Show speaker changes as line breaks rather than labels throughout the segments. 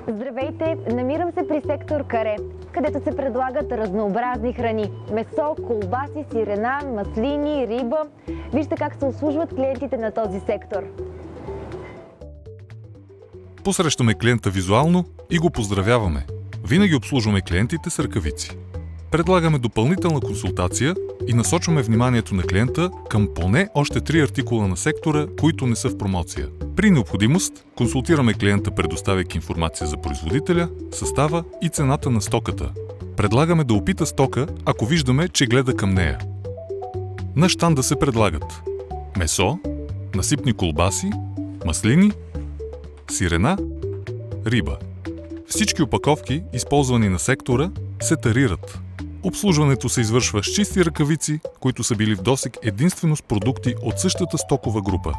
Здравейте! Намирам се при сектор Каре, където се предлагат разнообразни храни. Месо, колбаси, сирена, маслини, риба. Вижте как се обслужват клиентите на този сектор.
Посрещаме клиента визуално и го поздравяваме. Винаги обслужваме клиентите с ръкавици. Предлагаме допълнителна консултация и насочваме вниманието на клиента към поне още 3 артикула на сектора, които не са в промоция. При необходимост консултираме клиента, предоставяйки информация за производителя, състава и цената на стоката. Предлагаме да опита стока, ако виждаме, че гледа към нея. На щанда се предлагат месо, насипни колбаси, маслини, сирена, риба. Всички опаковки, използвани на сектора, се тарират. Обслужването се извършва с чисти ръкавици, които са били в досег единствено с продукти от същата стокова група.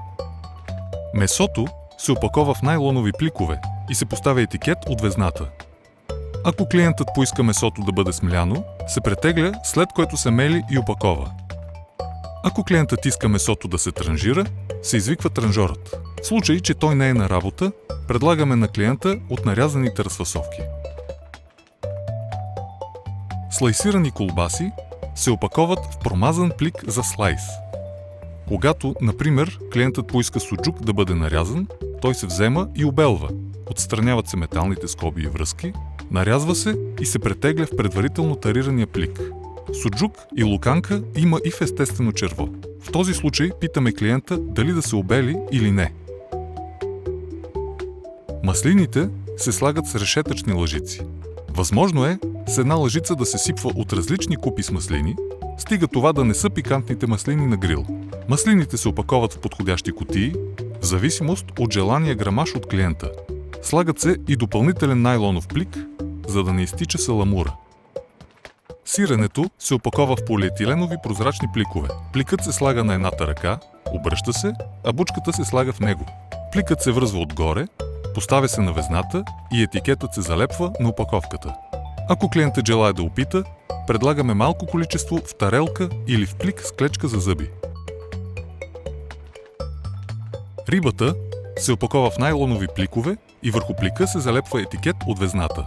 Месото се опакова в найлонови пликове и се поставя етикет от везната. Ако клиентът поиска месото да бъде смляно, се претегля, след което се мели и опакова. Ако клиентът иска месото да се транжира, се извиква транжорът. В случай, че той не е на работа, предлагаме на клиента от нарязаните разфасовки. Слайсирани колбаси се опаковат в промазан плик за слайс. Когато, например, клиентът поиска суджук да бъде нарязан, той се взема и обелва. Отстраняват се металните скоби и връзки, нарязва се и се претегля в предварително тарирания плик. Суджук и луканка има и в естествено черво. В този случай питаме клиента дали да се обели или не. Маслините се слагат с решетъчни лъжици. Възможно е с една лъжица да се сипва от различни купи с маслини, стига това да не са пикантните маслини на грил. Маслините се опаковат в подходящи кутии, в зависимост от желания грамаж от клиента. Слагат се и допълнителен найлонов плик, за да не изтича саламура. Сиренето се опакова в полиетиленови прозрачни пликове. Пликът се слага на едната ръка, обръща се, а бучката се слага в него. Пликът се връзва отгоре, поставя се на везната и етикетът се залепва на опаковката. Ако клиентът желае да опита, предлагаме малко количество в тарелка или в плик с клечка за зъби. Рибата се опакова в найлонови пликове и върху плика се залепва етикет от везната.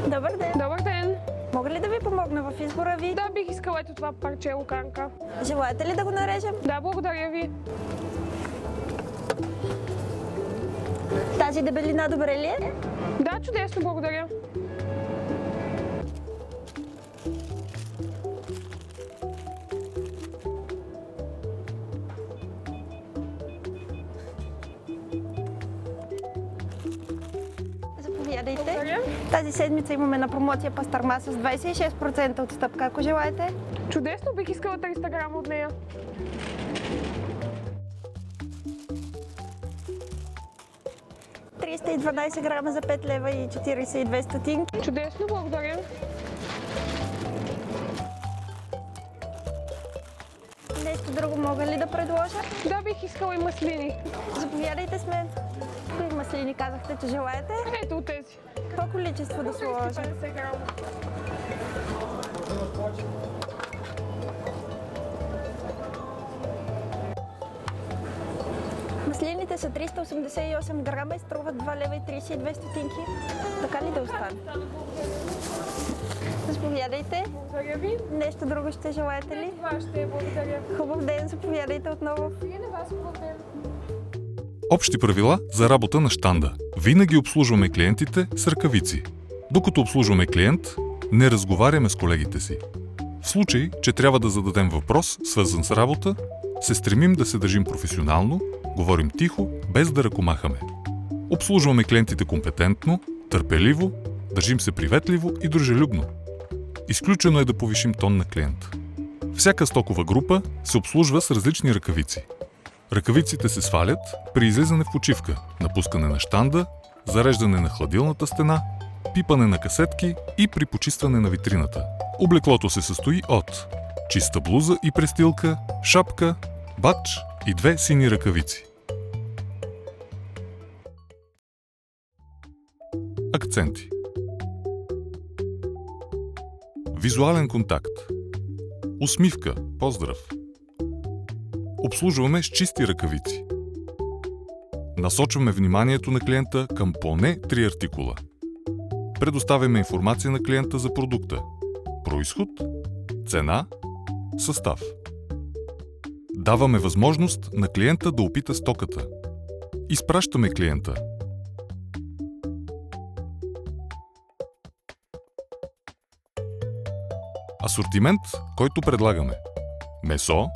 Добър ден!
Добър ден!
Мога ли да ви помогна в избора ви?
Да, бих искала ето това парче луканка.
Желаете ли да го нарежем?
Да, благодаря ви.
Тази дебелина добре ли е?
Да, чудесно, благодаря.
Заповядайте.
Благодаря.
Тази седмица имаме на промоция пастърма с 26% отстъпка, ако желаете.
Чудесно, бих искала 300 грама от нея.
и 12 грама за 5 лева и 42 стотинки.
Чудесно, благодаря.
Нещо друго мога ли да предложа?
Да, бих искала и маслини.
Заповядайте с мен. Кои маслини казахте, че желаете?
Ето от тези.
Какво количество да сложа?
350 грама.
Маслините са 388 грама и струват 2 лева и 32 стотинки. Така ли да остане? Заповядайте.
Благодаря ви.
Нещо друго ще желаете ли?
Това ще благодаря.
Хубав ден, заповядайте отново.
Вие на вас хубав ден.
Общи правила за работа на щанда. Винаги обслужваме клиентите с ръкавици. Докато обслужваме клиент, не разговаряме с колегите си. В случай, че трябва да зададем въпрос, свързан с работа, се стремим да се държим професионално, говорим тихо, без да ръкомахаме. Обслужваме клиентите компетентно, търпеливо, държим се приветливо и дружелюбно. Изключено е да повишим тон на клиент. Всяка стокова група се обслужва с различни ръкавици. Ръкавиците се свалят при излизане в почивка, напускане на щанда, зареждане на хладилната стена, пипане на касетки и при почистване на витрината. Облеклото се състои от чиста блуза и престилка, шапка, бадж и 2 сини ръкавици. Акценти. Визуален контакт. Усмивка, поздрав. Обслужваме с чисти ръкавици. Насочваме вниманието на клиента към поне 3 артикула. Предоставяме информация на клиента за продукта, произход, цена, състав. Даваме възможност на клиента да опита стоката. Изпращаме клиента. Асортимент, който предлагаме: месо,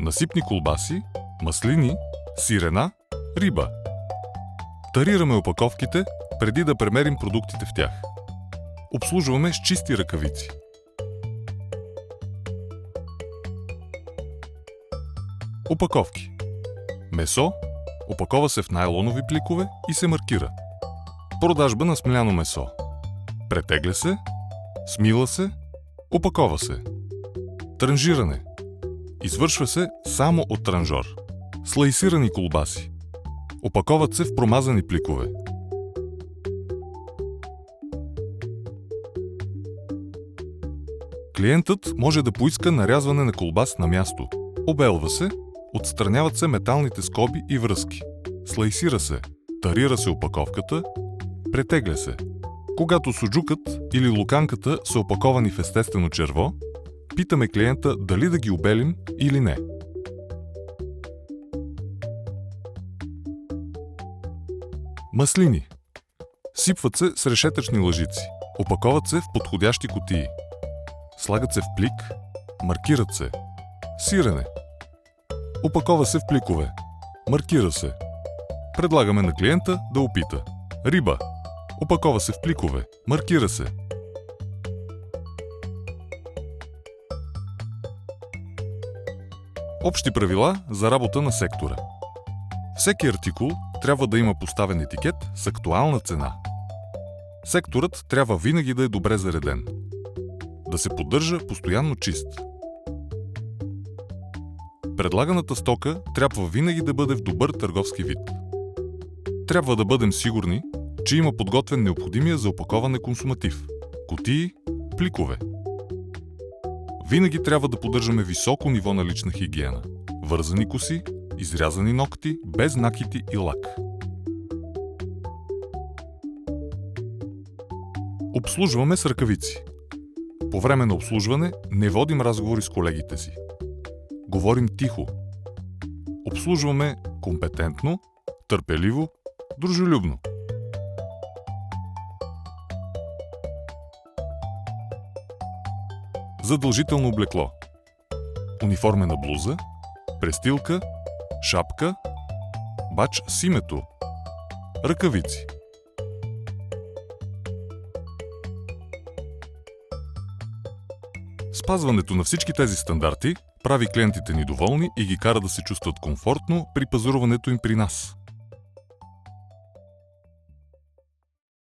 насипни колбаси, маслини, сирена, риба. Тарираме опаковките преди да премерим продуктите в тях. Обслужваме с чисти ръкавици. Опаковки. Месо опакова се в найлонови пликове и се маркира. Продажба на смляно месо. Претегля се, смила се, опакова се. Транжиране. Извършва се само от транжор. Слайсирани колбаси. Опаковат се в промазани пликове. Клиентът може да поиска нарязване на колбас на място. Обелва се, отстраняват се металните скоби и връзки. Слайсира се, тарира се опаковката, претегля се. Когато суджукът или луканката са опаковани в естествено черво, питаме клиента дали да ги обелим или не. Маслини. Сипват се с решетъчни лъжици. Опаковат се в подходящи кутии. Слагат се в плик, маркират се. Сирене. Опакова се в пликове. Маркира се. Предлагаме на клиента да опита. Риба. Опакова се в пликове. Маркира се. Общи правила за работа на сектора. Всеки артикул трябва да има поставен етикет с актуална цена. Секторът трябва винаги да е добре зареден. Да се поддържа постоянно чист. Предлаганата стока трябва винаги да бъде в добър търговски вид. Трябва да бъдем сигурни, че има подготвен необходимия за опаковане консуматив – кутии, пликове. Винаги трябва да поддържаме високо ниво на лична хигиена. Вързани коси, изрязани ногти, без накити и лак. Обслужваме с ръкавици. По време на обслужване не водим разговори с колегите си. Говорим тихо. Обслужваме компетентно, търпеливо, дружелюбно. Задължително облекло. Униформена блуза, престилка, шапка, бадж с името, ръкавици. Спазването на всички тези стандарти прави клиентите ни доволни и ги кара да се чувстват комфортно при пазаруването им при нас.